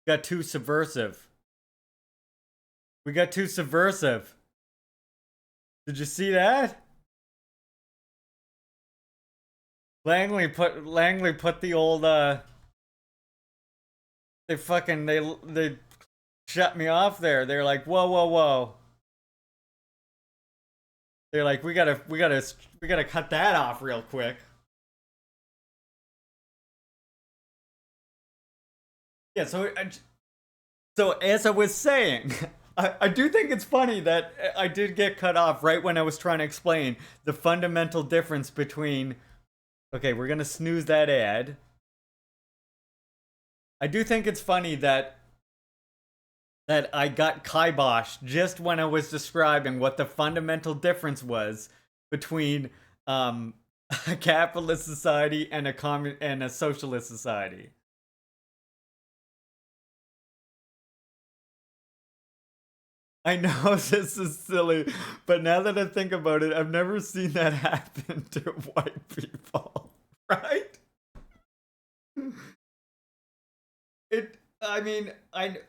Got too subversive. We got too subversive. Did you see that? Langley put the old they shut me off there. They're like, whoa, whoa, whoa. They're like, we gotta cut that off real quick. Yeah, so as I was saying, I do think it's funny that I did get cut off right when I was trying to explain the fundamental difference between. Okay, we're gonna snooze that ad. I do think it's funny that I got kiboshed just when I was describing what the fundamental difference was between a capitalist society and a socialist society. I know this is silly, but now that I think about it, I've never seen that happen to white people, right? I mean,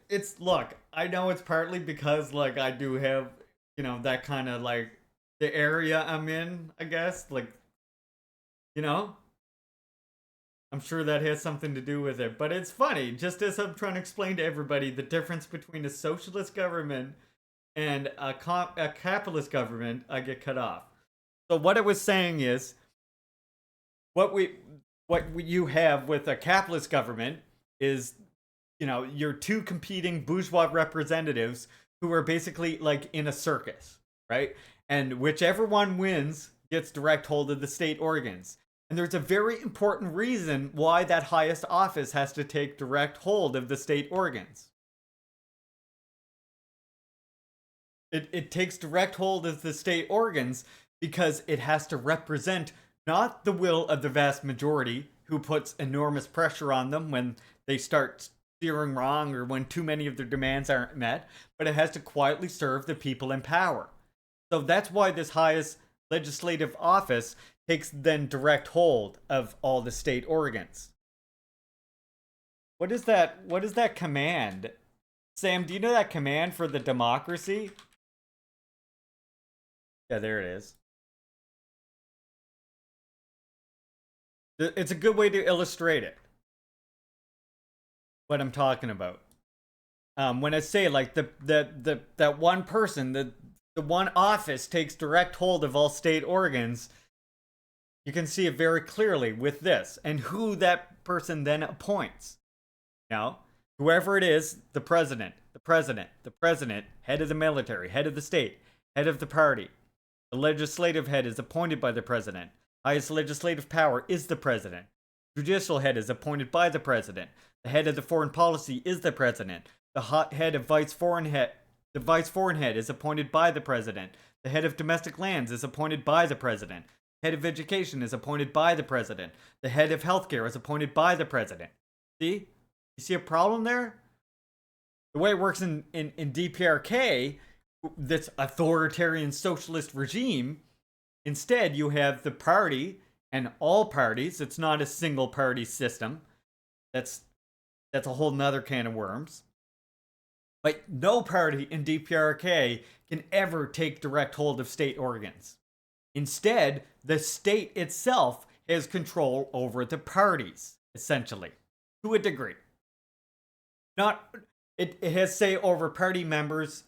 it's look, I know it's partly because like I do have, that kind of like the area I'm in, I guess, like, you know, I'm sure that has something to do with it, but it's funny just as I'm trying to explain to everybody the difference between a socialist government and a capitalist government, I get cut off. So what I was saying is what we you have with a capitalist government is your two competing bourgeois representatives who are basically like in a circus, right? And whichever one wins gets direct hold of the state organs. And there's a very important reason why that highest office has to take direct hold of the state organs. It takes direct hold of the state organs because it has to represent not the will of the vast majority who puts enormous pressure on them when they start steering wrong or when too many of their demands aren't met, but it has to quietly serve the people in power. So that's why this highest legislative office takes then direct hold of all the state organs. What is that command? Sam, do you know that command for the democracy? Yeah, there it is. It's a good way to illustrate it. What I'm talking about. When I say like that one person, the one office takes direct hold of all state organs, you can see it very clearly with this and who that person then appoints. Now, whoever it is, the president, head of the military, head of the state, head of the party. The legislative head is appointed by the president. Highest legislative power is the president. Judicial head is appointed by the president. The head of the foreign policy is the president. The head of the vice foreign head is appointed by the president. The head of domestic lands is appointed by the president. Head of education is appointed by the president. The head of healthcare is appointed by the president. See? You see a problem there? The way it works in DPRK, this authoritarian socialist regime, instead you have the party and all parties. It's not a single party system. That's a whole nother can of worms. But no party in DPRK can ever take direct hold of state organs. Instead, the state itself has control over the parties, essentially, to a degree. Not it has say over party members.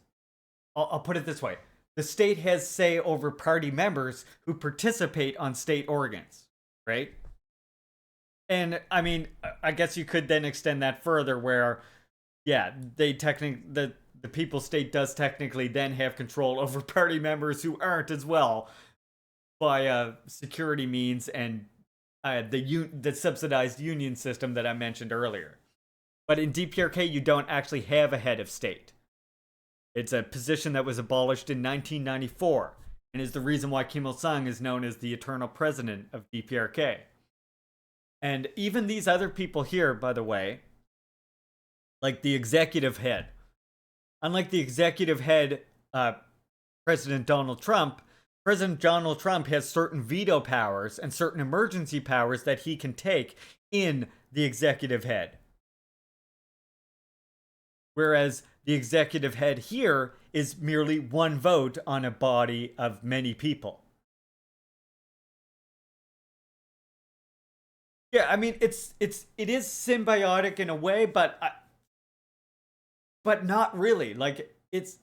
I'll put it this way. The state has say over party members who participate on state organs, right? And I mean, I guess you could then extend that further where, yeah, the people's state does technically then have control over party members who aren't as well by security means and the subsidized union system that I mentioned earlier. But in DPRK, you don't actually have a head of state. It's a position that was abolished in 1994 and is the reason why Kim Il-sung is known as the eternal president of DPRK. And even these other people here, by the way, like the executive head, unlike the executive head, President Donald Trump has certain veto powers and certain emergency powers that he can take in the executive head. Whereas the executive head here is merely one vote on a body of many people. Yeah, I mean it is symbiotic in a way, but not really. Like it's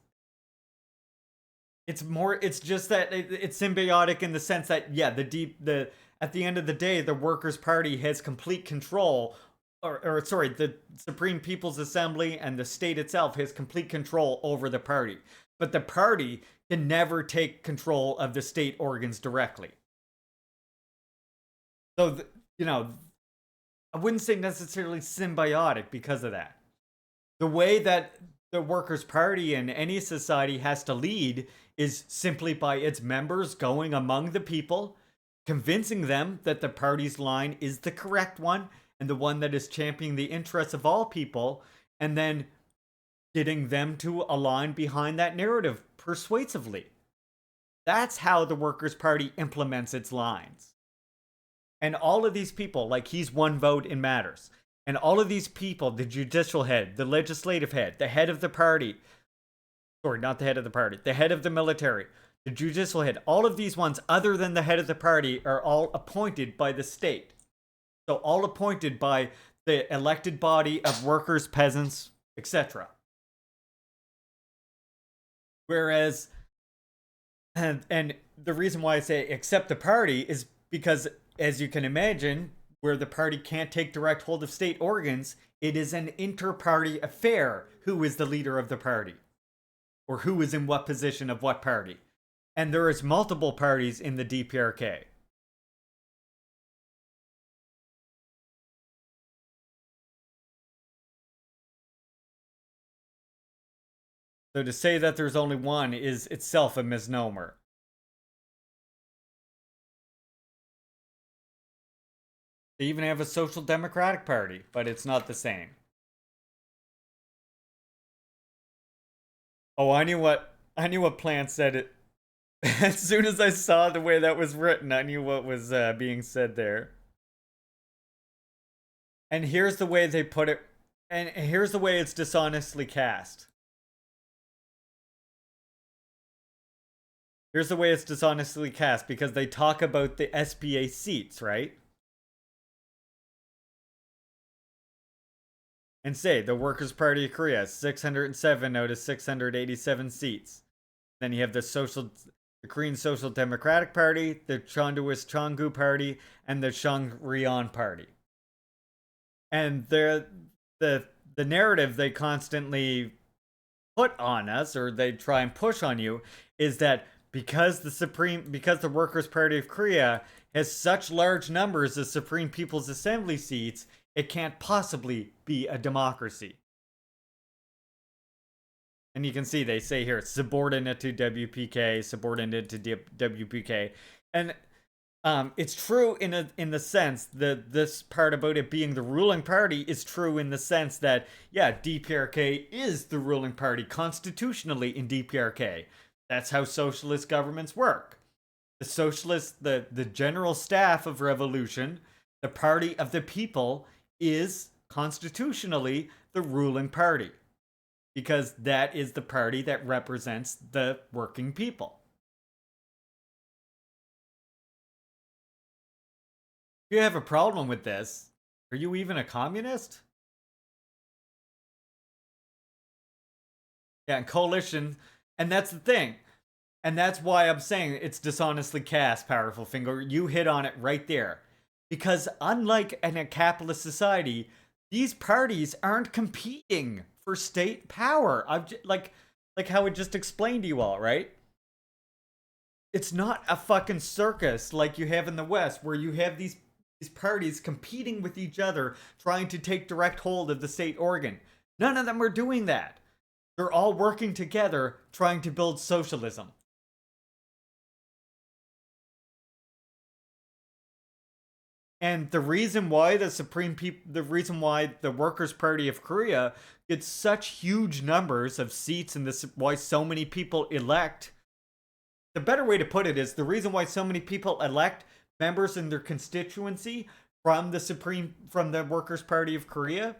more, it's just that it's symbiotic in the sense that, yeah, the at the end of the day, the Workers' Party has complete control, or sorry, the Supreme People's Assembly and the state itself has complete control over the party. But the party can never take control of the state organs directly. So, you know, I wouldn't say necessarily symbiotic because of that. The way that the Workers' Party in any society has to lead is simply by its members going among the people, convincing them that the party's line is the correct one and the one that is championing the interests of all people, and then getting them to align behind that narrative persuasively. That's how the Workers' Party implements its lines. And all of these people, like, he's one vote in matters. And all of these people, the judicial head, the legislative head, the head of the party, sorry, not the head of the party, the head of the military, the judicial head, all of these ones, other than the head of the party, are all appointed by the state. So all appointed by the elected body of workers, peasants, etc. Whereas, and the reason why I say except the party is because, as you can imagine, where the party can't take direct hold of state organs, it is an inter-party affair who is the leader of the party, or who is in what position of what party. And there is multiple parties in the DPRK. So to say that there's only one is itself a misnomer. They even have a social democratic party, but it's not the same. Oh, I knew what Plant said it. As soon as I saw the way that was written, I knew what was being said there. And here's the way they put it, and here's the way it's dishonestly cast. Here's the way it's dishonestly cast, because they talk about the SPA seats, right? And say the Workers' Party of Korea has 607 out of 687 seats. Then you have the Korean Social Democratic Party, the Chondoist Chongu Party, and the Shangrian Party. And the narrative they constantly put on us, or they try and push on you, is that because the Workers' Party of Korea has such large numbers of Supreme People's Assembly seats, it can't possibly be a democracy. And you can see they say here, subordinate to WPK, subordinate to WPK. And it's true in the sense that this part about it being the ruling party is true in the sense that, yeah, DPRK is the ruling party constitutionally in DPRK. That's how socialist governments work. The socialists, the general staff of revolution, the party of the people, is constitutionally the ruling party, because that is the party that represents the working people. If you have a problem with this, are you even a communist? Yeah, and coalition, and that's the thing. And that's why I'm saying it's dishonestly cast, Powerful Finger. You hit on it right there. Because unlike in a capitalist society, these parties aren't competing for state power. Like how I just explained to you all, right? It's not a fucking circus like you have in the West, where you have these parties competing with each other, trying to take direct hold of the state organ. None of them are doing that. They're all working together, trying to build socialism. And the reason why the reason why the Workers' Party of Korea gets such huge numbers of seats, and why so many people elect, the better way to put it is, the reason why so many people elect members in their constituency from the Workers' Party of Korea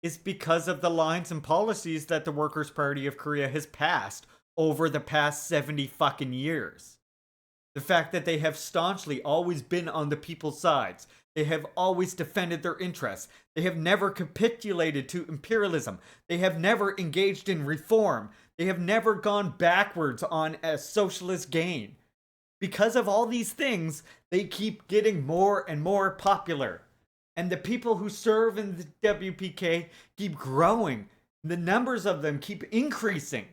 is because of the lines and policies that the Workers' Party of Korea has passed over the past 70 fucking years. The fact that they have staunchly always been on the people's sides. They have always defended their interests. They have never capitulated to imperialism. They have never engaged in reform. They have never gone backwards on a socialist gain. Because of all these things, they keep getting more and more popular. And the people who serve in the WPK keep growing. The numbers of them keep increasing.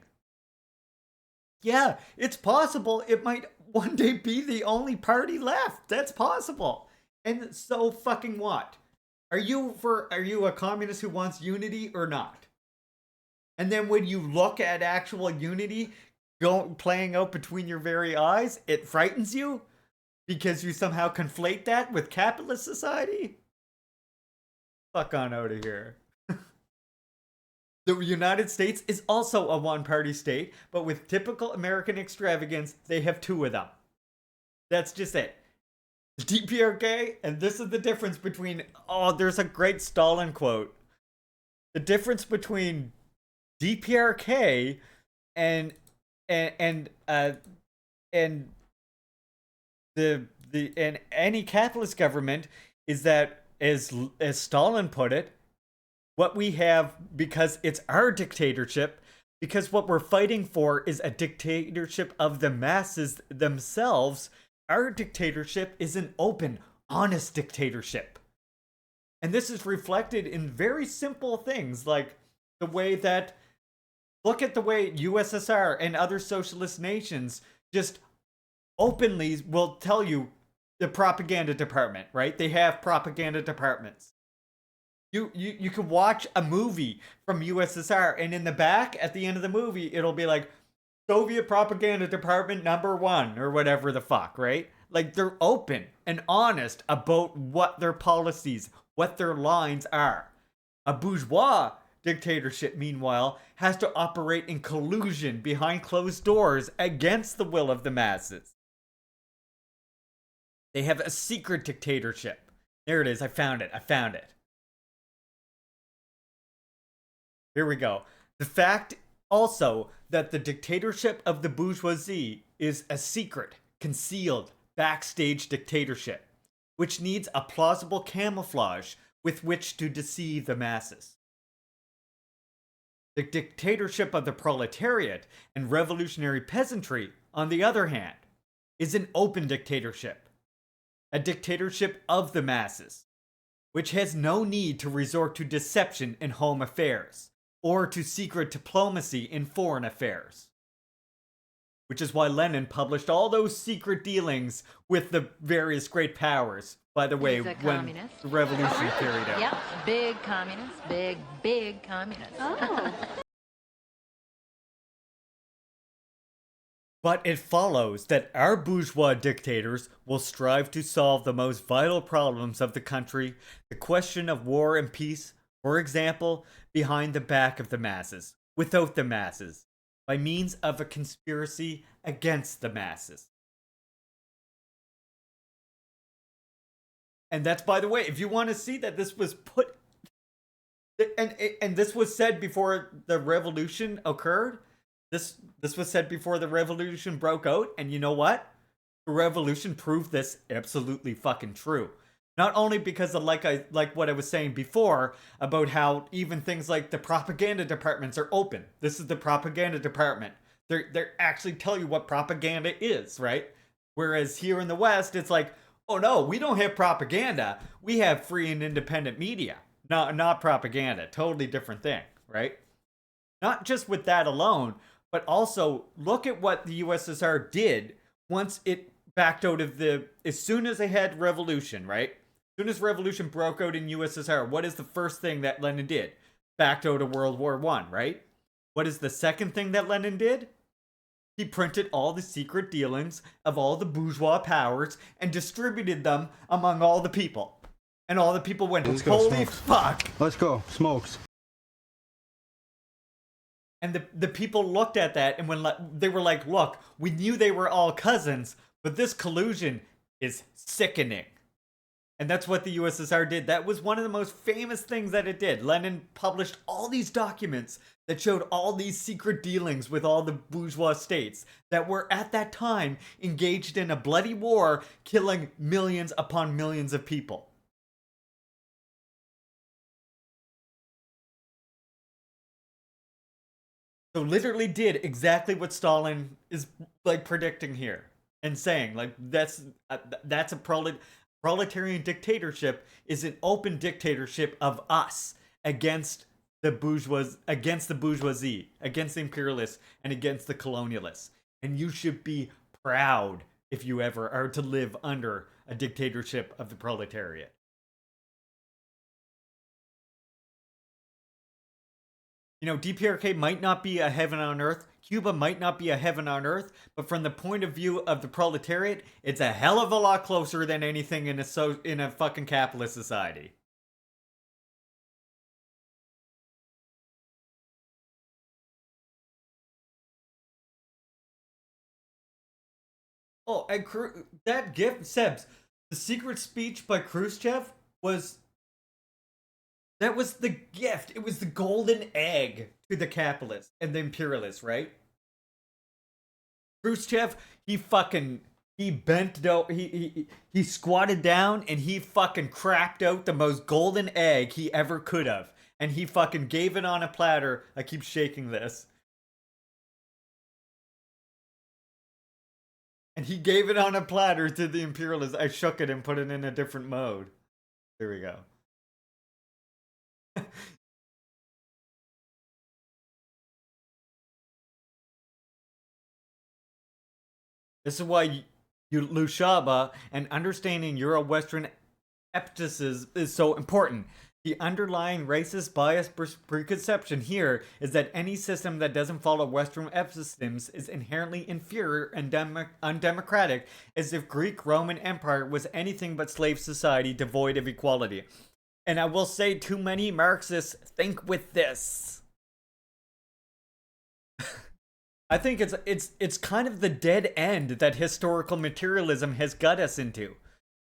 Yeah, it's possible it might one day be the only party left. That's possible. And so fucking what? Are you a communist who wants unity or not? And then when you look at actual unity playing out between your very eyes, it frightens you because you somehow conflate that with capitalist society? Fuck on out of here. The United States is also a one-party state, but with typical American extravagance, they have two of them. That's just it. The DPRK, and this is the difference between, there's a great Stalin quote. The difference between DPRK and any capitalist government is that, as Stalin put it, what we have, because it's our dictatorship, because what we're fighting for is a dictatorship of the masses themselves, our dictatorship is an open, honest dictatorship. And this is reflected in very simple things, like the way that, look at the way USSR and other socialist nations just openly will tell you the propaganda department, right? They have propaganda departments. You can watch a movie from USSR, and in the back, at the end of the movie, it'll be like, Soviet Propaganda Department #1, or whatever the fuck, right? Like, they're open and honest about what their policies, what their lines are. A bourgeois dictatorship, meanwhile, has to operate in collusion behind closed doors against the will of the masses. They have a secret dictatorship. There it is, I found it. Here we go. The fact also that the dictatorship of the bourgeoisie is a secret, concealed, backstage dictatorship, which needs a plausible camouflage with which to deceive the masses. The dictatorship of the proletariat and revolutionary peasantry, on the other hand, is an open dictatorship, a dictatorship of the masses, which has no need to resort to deception in home affairs, or to secret diplomacy in foreign affairs. Which is why Lenin published all those secret dealings with the various great powers, by the way, when the revolution carried out. Yep, big communist, big communist. Oh. But it follows that our bourgeois dictators will strive to solve the most vital problems of the country, the question of war and peace, for example, behind the back of the masses, without the masses, by means of a conspiracy against the masses. And that's, by the way, if you want to see that this was put, and this was said before the revolution occurred, this was said before the revolution broke out, and you know what? The revolution proved this absolutely fucking true. Not only because of like what I was saying before about how even things like the propaganda departments are open. This is the propaganda department. They actually tell you what propaganda is, right? Whereas here in the West, it's like, oh no, we don't have propaganda. We have free and independent media. Not propaganda. Totally different thing, right? Not just with that alone, but also look at what the USSR did once it backed out of as soon as they had revolution, right? As soon as revolution broke out in USSR, what is the first thing that Lenin did? Backed out of World War I, right? What is the second thing that Lenin did? He printed all the secret dealings of all the bourgeois powers and distributed them among all the people. And all the people went, holy fuck! Let's go, smokes. And the people looked at that and when they were like, look, we knew they were all cousins, but this collusion is sickening. And that's what the USSR did. That was one of the most famous things that it did. Lenin published all these documents that showed all these secret dealings with all the bourgeois states that were at that time engaged in a bloody war, killing millions upon millions of people. So literally did exactly what Stalin is like predicting here and saying like that's a proletarian dictatorship is an open dictatorship of us against the bourgeoisie, against the imperialists, and against the colonialists. And you should be proud if you ever are to live under a dictatorship of the proletariat. You know, DPRK might not be a heaven on earth. Cuba might not be a heaven on earth, but from the point of view of the proletariat, it's a hell of a lot closer than anything in a fucking capitalist society. Oh, and that gift, Sebs, the secret speech by Khrushchev was that was the gift. It was the golden egg to the capitalists and the imperialists, right? Khrushchev, he bent down, he squatted down and he fucking crapped out the most golden egg he ever could have, and he fucking gave it on a platter. I keep shaking this, and he gave it on a platter to the imperialists. I shook it and put it in a different mode. There we go. This is why Lushaba and understanding Euro-Western epitasis is so important. The underlying racist bias preconception here is that any system that doesn't follow Western episystems is inherently inferior and undemocratic, as if Greek Roman Empire was anything but slave society devoid of equality. And I will say, too many Marxists think with this. I think it's kind of the dead end that historical materialism has got us into.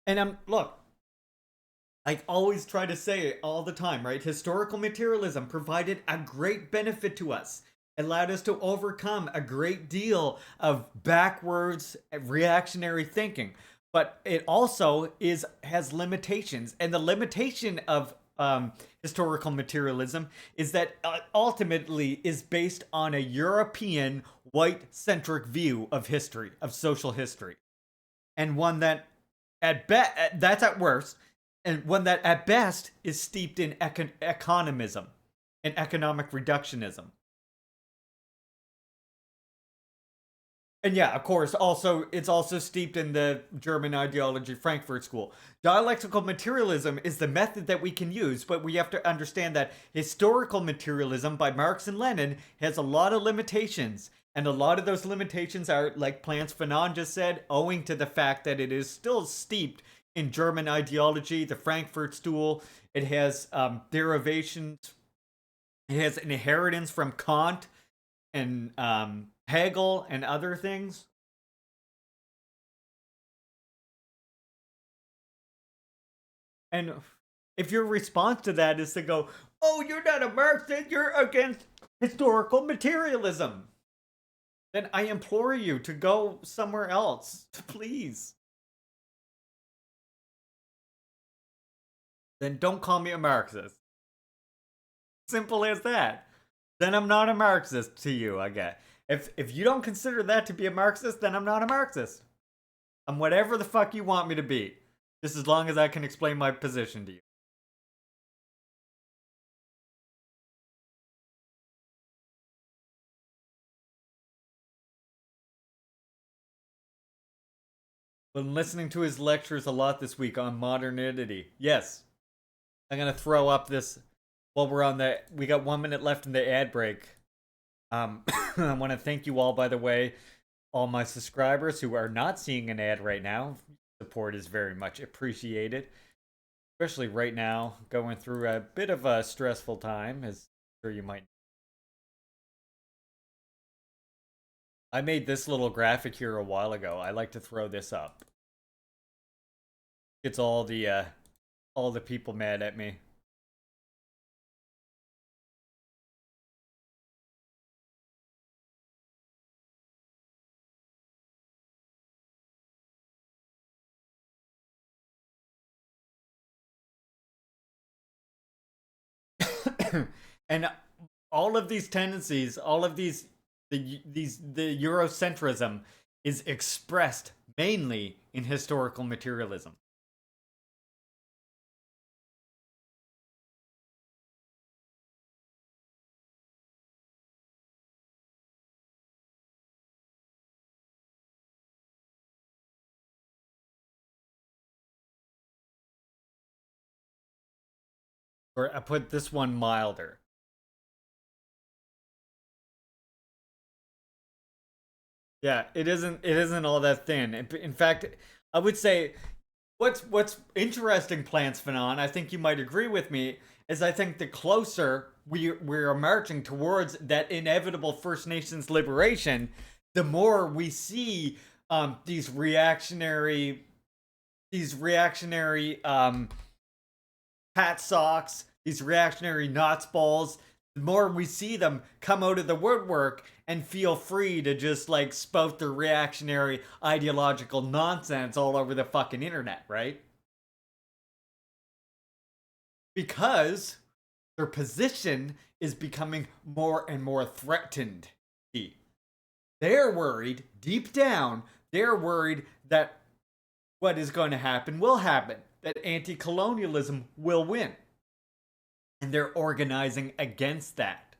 And look, I always try to say it all the time, right? Historical materialism provided a great benefit to us. It allowed us to overcome a great deal of backwards reactionary thinking. But it also has limitations. And the limitation of historical materialism is that ultimately is based on a European white-centric view of history, of social history. And one that that's at worst, and one that at best is steeped in economism and economic reductionism. And yeah, of course, it's also steeped in the German ideology Frankfurt School. Dialectical materialism is the method that we can use, but we have to understand that historical materialism by Marx and Lenin has a lot of limitations. And a lot of those limitations are, like Plants Fanon just said, owing to the fact that it is still steeped in German ideology, the Frankfurt School. It has derivations, it has inheritance from Kant and Hegel and other things. And if your response to that is to go, oh, you're not a Marxist, you're against historical materialism, then I implore you to go somewhere else, please. Then don't call me a Marxist. Simple as that. Then I'm not a Marxist to you, I guess. If you don't consider that to be a Marxist, then I'm not a Marxist. I'm whatever the fuck you want me to be. Just as long as I can explain my position to you. Been listening to his lectures a lot this week on modernity. Yes. I'm gonna throw up this while we're on we got 1 minute left in the ad break. I want to thank you all, by the way, all my subscribers who are not seeing an ad right now. Support is very much appreciated, especially right now, going through a bit of a stressful time, as I'm sure you might. I made this little graphic here a while ago. I like to throw this up. It's all the all the people mad at me. And all of these tendencies, all of the Eurocentrism is expressed mainly in historical materialism. Or I put this one milder. Yeah, it isn't all that thin. In fact, I would say what's interesting, Plants Phenon, I think you might agree with me, is I think the closer we're marching towards that inevitable First Nations liberation, the more we see these reactionary hat socks, these reactionary knots balls, the more we see them come out of the woodwork and feel free to just like spout their reactionary ideological nonsense all over the fucking internet, right? Because their position is becoming more and more threatened. They're worried, deep down, they're worried that what is going to happen will happen, that anti colonialism will win. And they're organizing against that.